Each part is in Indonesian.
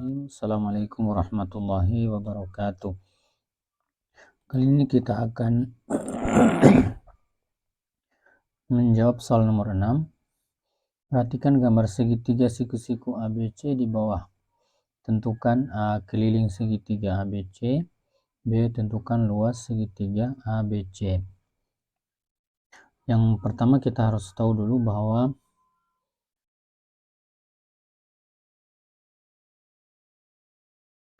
Bismillahirrahmanirrahim. Assalamualaikum warahmatullahi wabarakatuh. Kali ini kita akan menjawab soal nomor 6. Perhatikan gambar segitiga siku-siku ABC di bawah. Tentukan A keliling segitiga ABC, B tentukan luas segitiga ABC. Yang pertama kita harus tahu dulu bahwa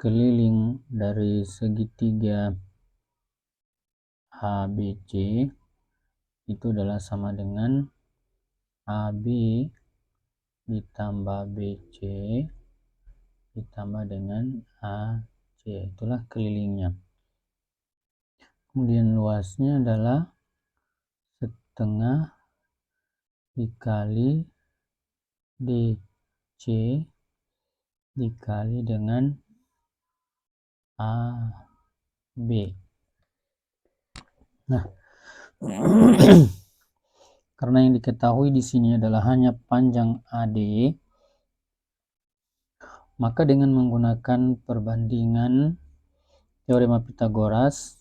keliling dari segitiga ABC itu adalah sama dengan AB ditambah BC ditambah dengan AC, itulah kelilingnya. Kemudian luasnya adalah setengah dikali DC dikali dengan AB. Nah, karena yang diketahui di sini adalah hanya panjang AD, maka dengan menggunakan perbandingan teorema Pythagoras,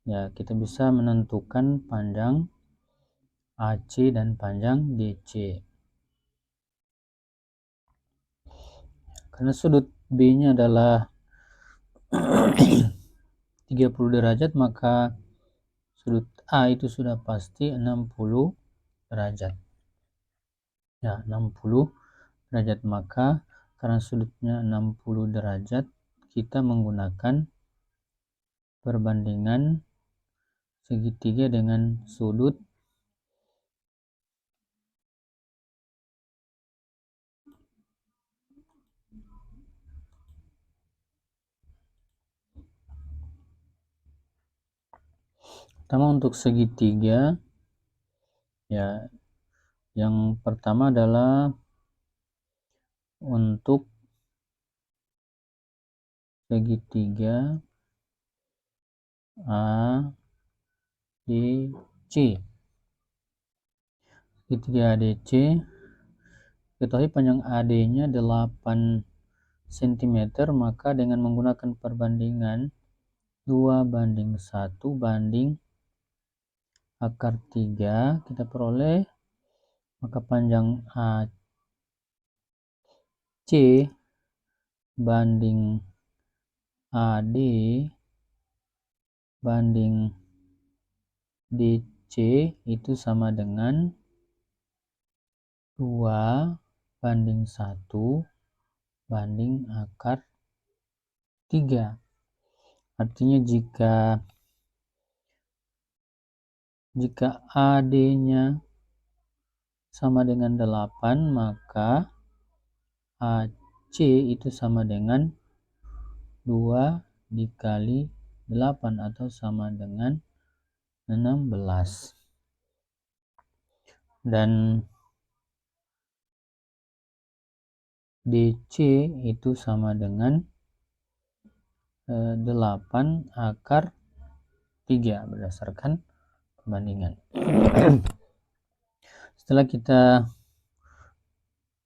ya kita bisa menentukan panjang AC dan panjang DC. Karena sudut B-nya adalah 30 derajat, maka sudut A itu sudah pasti 60 derajat. Ya, 60 derajat, maka karena sudutnya 60 derajat, kita menggunakan perbandingan segitiga dengan sudut pertama. Untuk segitiga, ya yang pertama adalah untuk segitiga ADC. Segitiga ADC, ketahui panjang AD-nya 8 cm, maka dengan menggunakan perbandingan 2:1 banding akar 3, kita peroleh maka panjang AC banding AD banding DC itu sama dengan 2:1 banding akar 3. Artinya jika AD-nya sama dengan 8, maka AC itu sama dengan 2 dikali 8 atau sama dengan 16. Dan DC itu sama dengan 8 akar 3 berdasarkan perbandingan. Setelah kita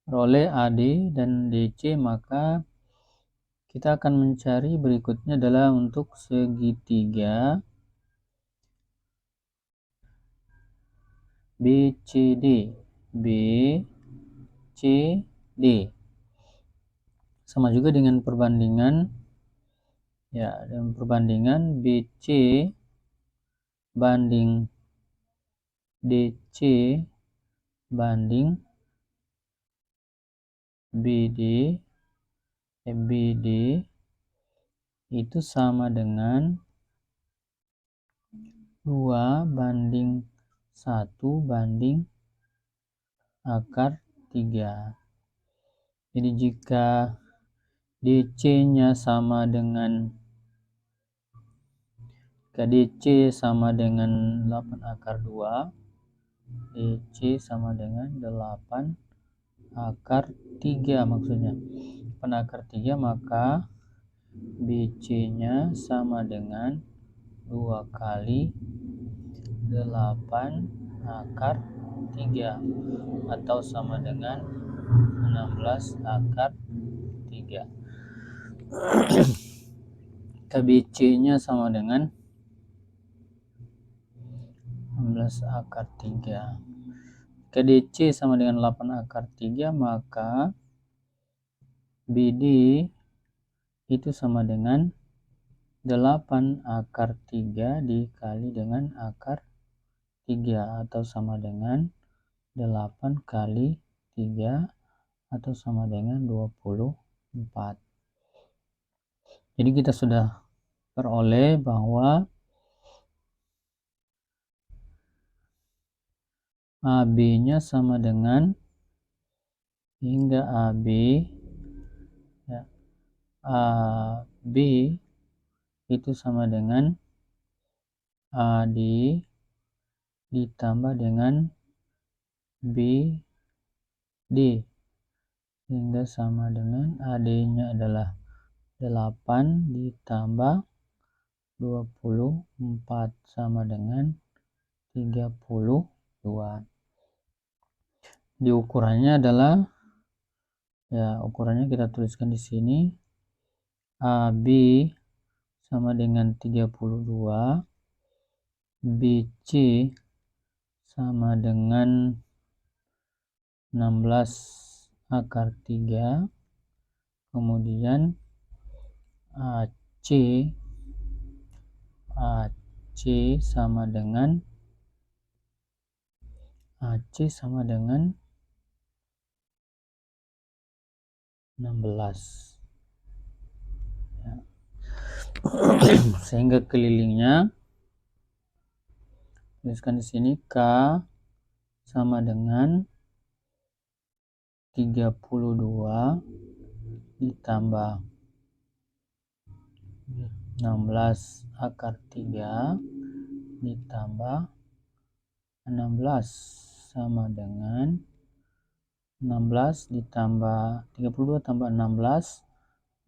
peroleh AD dan DC, maka kita akan mencari berikutnya adalah untuk segitiga BCD. Sama juga dengan perbandingan, ya, dengan perbandingan BC banding DC banding BD itu sama dengan 2:1 banding akar 3. Jadi jika DC-nya sama dengan 8 akar 2, DC sama dengan 8 akar 3 maksudnya. 8 akar 3, maka BC-nya sama dengan 2 kali 8 akar 3 atau sama dengan 16 akar 3. KBC-nya sama dengan 16 akar 3. KDC sama dengan 8 akar 3, maka BD itu sama dengan 8 akar 3 dikali dengan akar 3, atau sama dengan 8 kali 3, atau sama dengan 24. Jadi kita sudah peroleh bahwa AB-nya sama dengan, hingga AB, ya, AB itu sama dengan AD ditambah dengan BD, sehingga sama dengan AD-nya adalah 8 ditambah 24 sama dengan 32. Di ukurannya adalah, ya, ukurannya kita tuliskan di sini. AB sama dengan 32, BC sama dengan 16 akar 3, kemudian AC sama dengan 16, ya. Sehingga kelilingnya tuliskan di sini K sama dengan 32 ditambah 16 akar 3 ditambah 16 sama dengan 16 ditambah 32 tambah 16,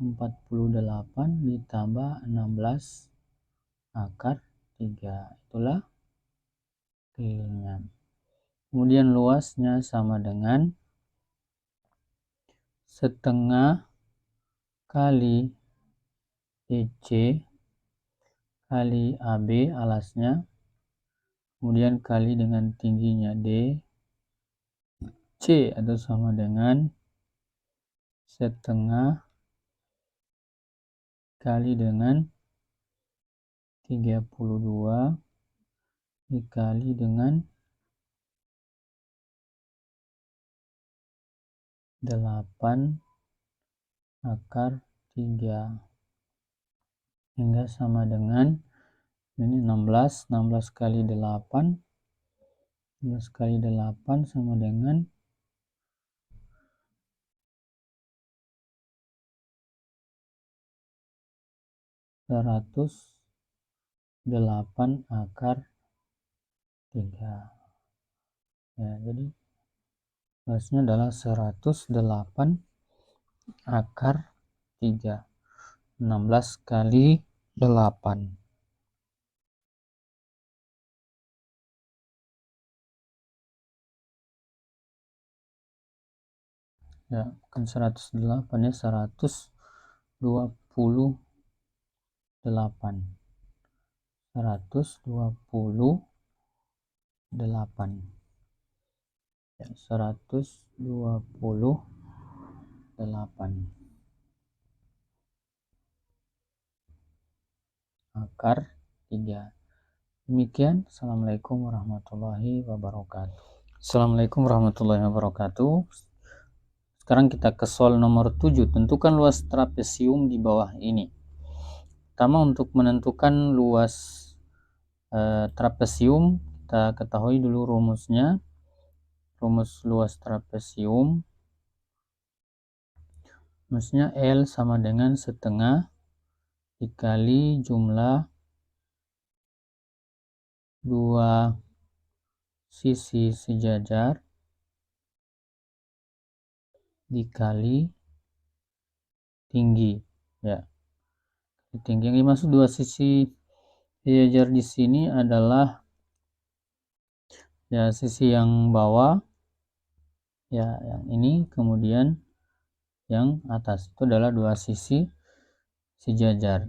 48 ditambah 16 akar 3. Itulah kelilingnya. Kemudian luasnya sama dengan setengah kali EC kali AB alasnya, kemudian kali dengan tingginya D, C, atau sama dengan setengah kali dengan 32 dikali dengan 8 akar 3, hingga sama dengan ini 16 kali 8, 16 kali 8 sama dengan 108 akar 3. Ya, jadi luasnya adalah 108 akar 3. 16 kali 8. Ya, bukan 108 ya, 128. 128. Ya, 128 akar 3. Demikian. Assalamualaikum warahmatullahi wabarakatuh. Assalamualaikum warahmatullahi wabarakatuh. Sekarang kita ke soal nomor 7. Tentukan luas trapesium di bawah ini. Pertama, untuk menentukan luas trapesium, kita ketahui dulu rumusnya. Rumus luas trapesium, rumusnya L sama dengan setengah dikali jumlah dua sisi sejajar dikali tinggi, ya. Tinggi yang dimaksud dua sisi sejajar di sini adalah, ya, sisi yang bawah, ya, yang ini, kemudian yang atas, itu adalah dua sisi sejajar.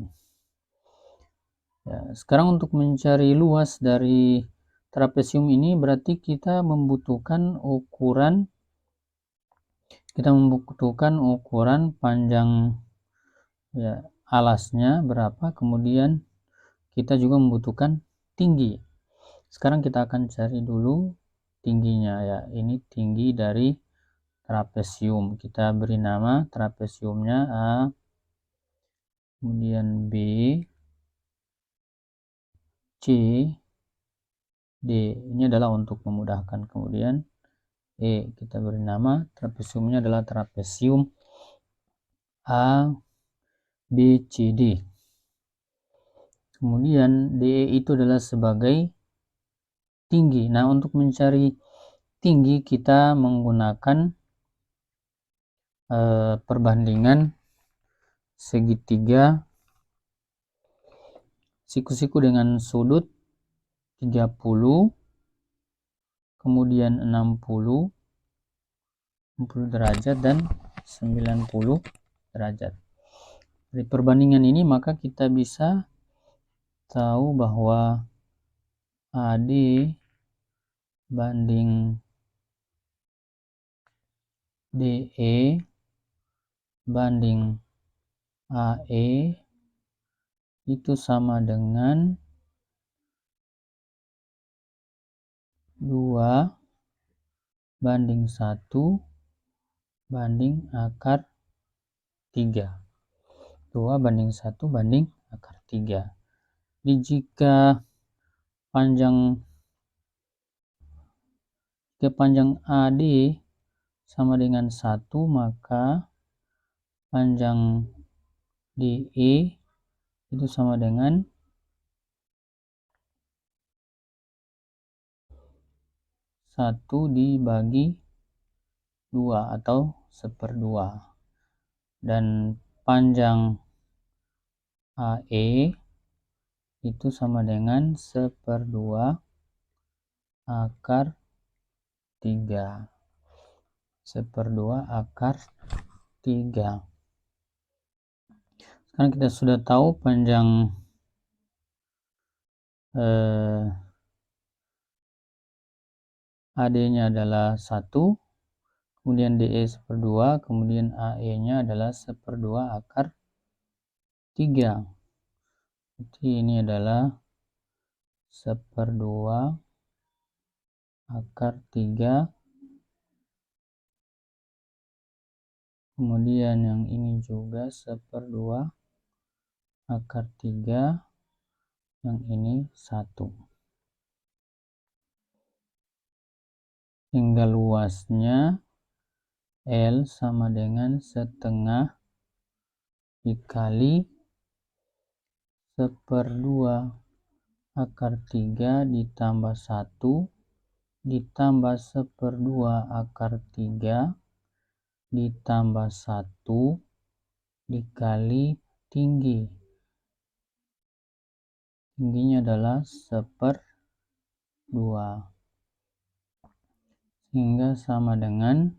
Ya, sekarang untuk mencari luas dari trapesium ini berarti kita membutuhkan ukuran panjang ya, alasnya berapa, kemudian kita juga membutuhkan tinggi. Sekarang kita akan cari dulu tingginya ya. Ini tinggi dari trapesium. Kita beri nama trapesiumnya A, kemudian B, C, D. Ini adalah untuk memudahkan. Kemudian E, kita beri nama trapesiumnya adalah trapesium A, B, C, D. Kemudian DE itu adalah sebagai tinggi. Nah, untuk mencari tinggi kita menggunakan perbandingan segitiga siku-siku dengan sudut 30, kemudian 60 derajat dan 90 derajat. Dari perbandingan ini maka kita bisa tahu bahwa AD banding DE banding AE itu sama dengan 2 banding 1 banding akar 3. 2 banding 1 banding akar 3. Jadi jika panjang AD sama dengan 1, maka panjang DE itu sama dengan 1 dibagi 2 atau 1/2. Dan panjang AE itu sama dengan 1/2 akar 3. 1/2 akar 3. Sekarang kita sudah tahu panjang AD-nya adalah 1, kemudian DE 1/2, kemudian AE-nya adalah 1/2 akar 3. Jadi ini adalah 1/2 akar 3. Kemudian yang ini juga 1/2 akar 3. Yang ini 1. Hingga luasnya L sama dengan setengah dikali 1/2 akar 3 ditambah 1 ditambah 1/2 akar 3 ditambah 1 dikali tinggi. Tingginya adalah 1/2. Sehingga sama dengan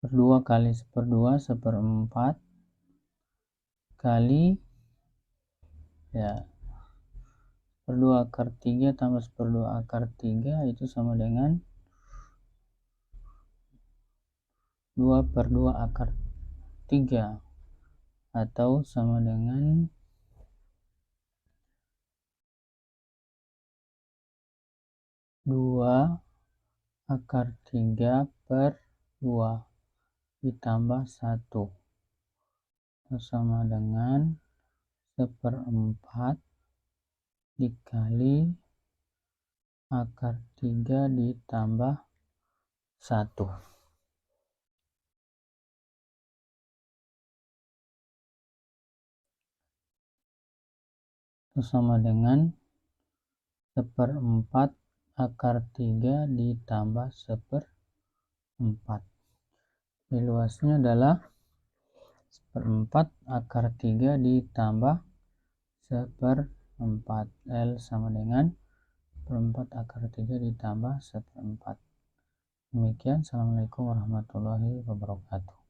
1/2 kali 1/2 1/4 kali ya 1/2 akar 3 tambah 1/2 akar 3 itu sama dengan 2/2 akar 3 atau sama dengan 2 akar 3/2 ditambah 1 sama dengan 1/4 dikali akar 3 ditambah 1 sama dengan 1/4 akar 3 ditambah 1/4. Luasnya adalah 1/4 akar 3 ditambah 1/4. L sama dengan 1/4 akar 3 ditambah 1/4. Demikian. Assalamualaikum warahmatullahi wabarakatuh.